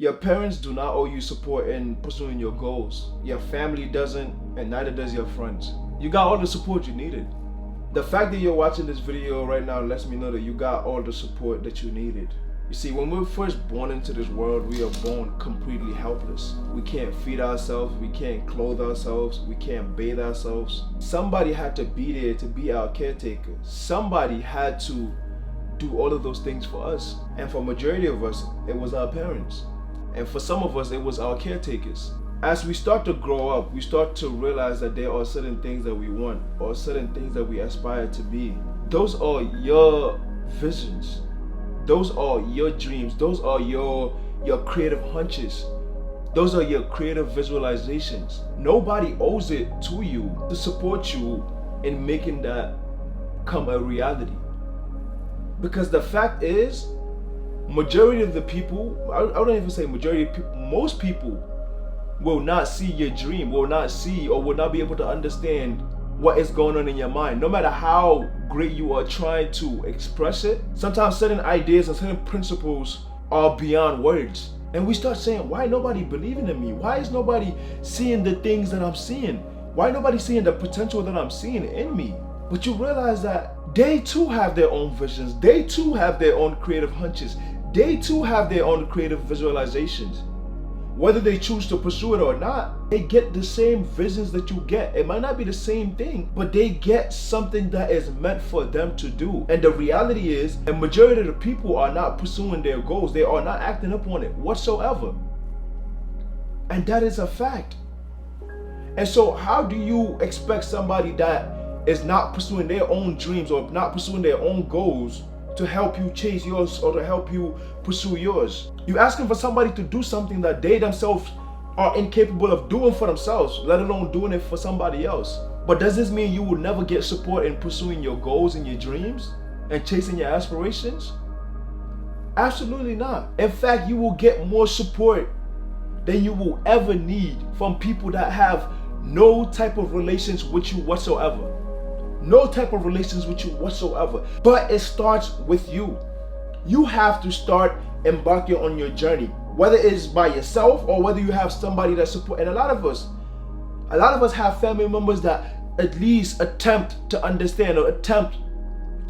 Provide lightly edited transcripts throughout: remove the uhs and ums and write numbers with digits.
Your parents do not owe you support in pursuing your goals. Your family doesn't, and neither does your friends. You got all the support you needed. The fact that you're watching this video right now lets me know that you got all the support that you needed. You see, when we're first born into this world, we are born completely helpless. We can't feed ourselves, we can't clothe ourselves, we can't bathe ourselves. Somebody had to be there to be our caretaker. Somebody had to do all of those things for us. And for majority of us, it was our parents. And for some of us, it was our caretakers. As we start to grow up, we start to realize that there are certain things that we want or certain things that we aspire to be. Those are your visions. Those are your dreams. Those are your creative hunches. Those are your creative visualizations. Nobody owes it to you to support you in making that come a reality. Because the fact is, majority of the people, I don't even say majority of people, most people will not see your dream, will not see or will not be able to understand what is going on in your mind. No matter how great you are trying to express it, sometimes certain ideas and certain principles are beyond words. And we start saying, why nobody believing in me? Why is nobody seeing the things that I'm seeing? Why nobody seeing the potential that I'm seeing in me? But you realize that they too have their own visions. They too have their own creative hunches. They too have their own creative visualizations. Whether they choose to pursue it or not, they get the same visions that you get. It might not be the same thing, but they get something that is meant for them to do. And the reality is, a majority of the people are not pursuing their goals. They are not acting upon it whatsoever. And that is a fact. And so how do you expect somebody that is not pursuing their own dreams or not pursuing their own goals to help you chase yours or to help you pursue yours? You're asking for somebody to do something that they themselves are incapable of doing for themselves, let alone doing it for somebody else. But does this mean you will never get support in pursuing your goals and your dreams and chasing your aspirations? Absolutely not. In fact, you will get more support than you will ever need from people that have no type of relations with you whatsoever. No type of relations with you whatsoever. But it starts with you. You have to start embarking on your journey, whether it's by yourself or whether you have somebody that support. And a lot of us have family members that at least attempt to understand or attempt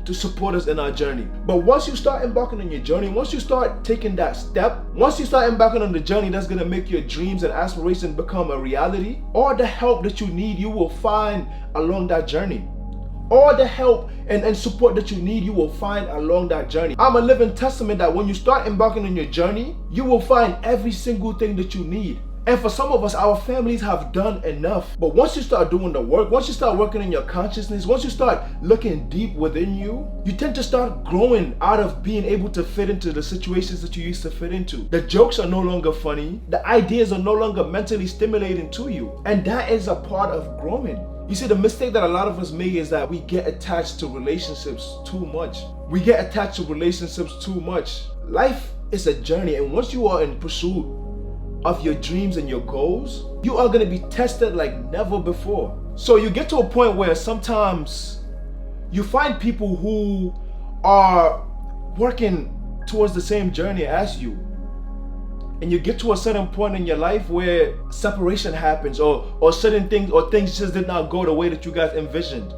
to support us in our journey. But once you start embarking on your journey, once you start taking that step, once you start embarking on the journey that's going to make your dreams and aspirations become a reality, all the help that you need, you will find along that journey. All the help and support that you need, you will find along that journey. I'm a living testament that when you start embarking on your journey, you will find every single thing that you need. And for some of us, our families have done enough. But once you start doing the work, once you start working in your consciousness, once you start looking deep within you, you tend to start growing out of being able to fit into the situations that you used to fit into. The jokes are no longer funny. The ideas are no longer mentally stimulating to you. And that is a part of growing. You see, the mistake that a lot of us make is that we get attached to relationships too much. We get attached to relationships too much. Life is a journey, and once you are in pursuit of your dreams and your goals, you are going to be tested like never before. So you get to a point where sometimes you find people who are working towards the same journey as you. And you get to a certain point in your life where separation happens or certain things or things just did not go the way that you guys envisioned.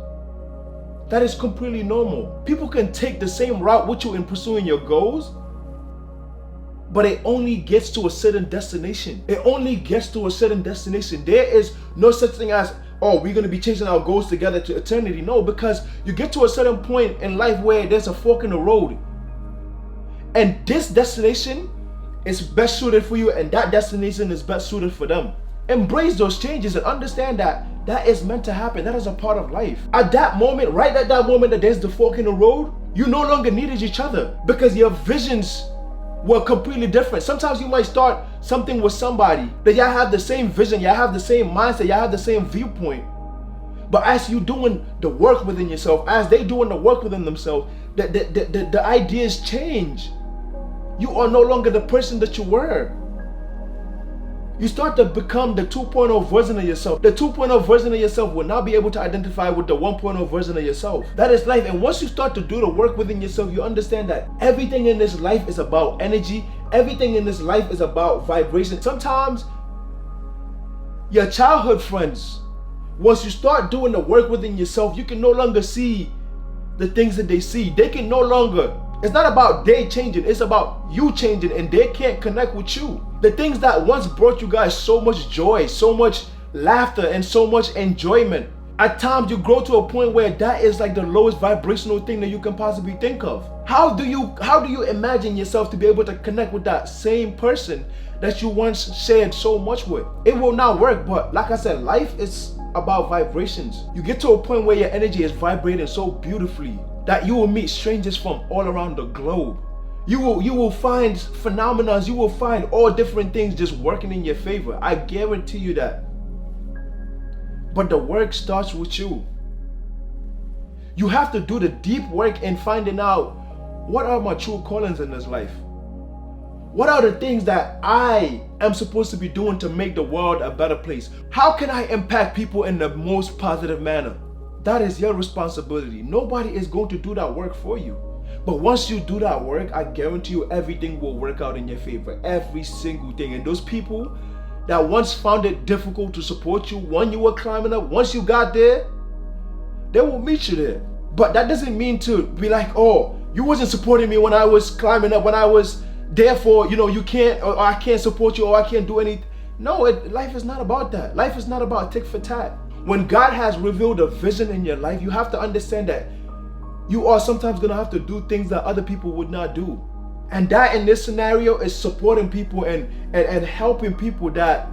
That is completely normal. People can take the same route with you in pursuing your goals, but it only gets to a certain destination. It only gets to a certain destination. There is no such thing as, oh, we're going to be chasing our goals together to eternity. No, because you get to a certain point in life where there's a fork in the road. And this destination is best suited for you, and that destination is best suited for them. Embrace those changes and understand that that is meant to happen. That is a part of life. At that moment, right at that moment that there's the fork in the road, you no longer needed each other because your visions were completely different. Sometimes you might start something with somebody that y'all have the same vision, y'all have the same mindset, y'all have the same viewpoint. But as you doing the work within yourself, as they doing the work within themselves, the ideas change. You are no longer the person that you were. You start to become the 2.0 version of yourself. The 2.0 version of yourself will not be able to identify with the 1.0 version of yourself. That is life. And once you start to do the work within yourself, you understand that everything in this life is about energy. Everything in this life is about vibration. Sometimes your childhood friends, once you start doing the work within yourself, you can no longer see the things that they see. They can no longer, it's not about they changing, it's about you changing, and they can't connect with you. The things that once brought you guys so much joy, so much laughter, and so much enjoyment, at times you grow to a point where that is like the lowest vibrational thing that you can possibly think of. How do you imagine yourself to be able to connect with that same person that you once shared so much with? It will not work. But like I said, life is about vibrations. You get to a point where your energy is vibrating so beautifully that you will meet strangers from all around the globe. You will find phenomena, you will find all different things just working in your favor. I guarantee you that. But the work starts with you. You have to do the deep work in finding out, what are my true callings in this life? What are the things that I am supposed to be doing to make the world a better place? How can I impact people in the most positive manner? That is your responsibility. Nobody is going to do that work for you. But once you do that work, I guarantee you everything will work out in your favor. Every single thing. And those people that once found it difficult to support you when you were climbing up, once you got there, they will meet you there. But that doesn't mean to be like, oh, you wasn't supporting me when I was climbing up, when I was therefore, you can't, or I can't support you, or I can't do anything. No, life is not about that. Life is not about tick for tat. When God has revealed a vision in your life, you have to understand that you are sometimes going to have to do things that other people would not do. And that in this scenario is supporting people and helping people that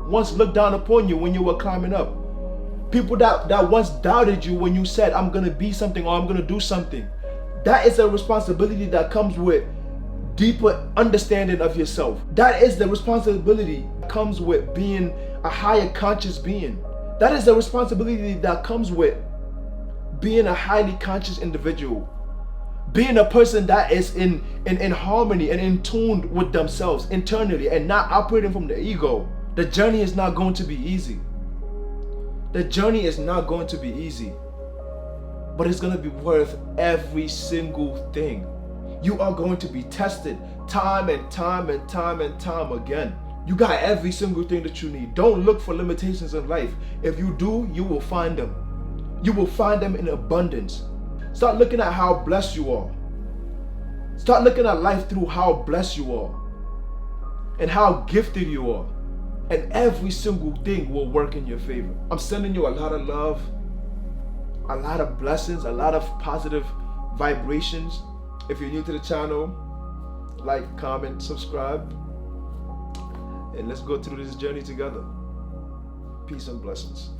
once looked down upon you when you were climbing up. People that once doubted you when you said, I'm going to be something or I'm going to do something. That is a responsibility that comes with deeper understanding of yourself. That is the responsibility that comes with being a higher conscious being. That is the responsibility that comes with being a highly conscious individual. Being a person that is in harmony and in tune with themselves internally and not operating from the ego. The journey is not going to be easy. The journey is not going to be easy. But it's going to be worth every single thing. You are going to be tested time and time and time and time again. You got every single thing that you need. Don't look for limitations in life. If you do, you will find them. You will find them in abundance. Start looking at how blessed you are. Start looking at life through how blessed you are and how gifted you are. And every single thing will work in your favor. I'm sending you a lot of love, a lot of blessings, a lot of positive vibrations. If you're new to the channel, like, comment, subscribe, and let's go through this journey together. Peace and blessings.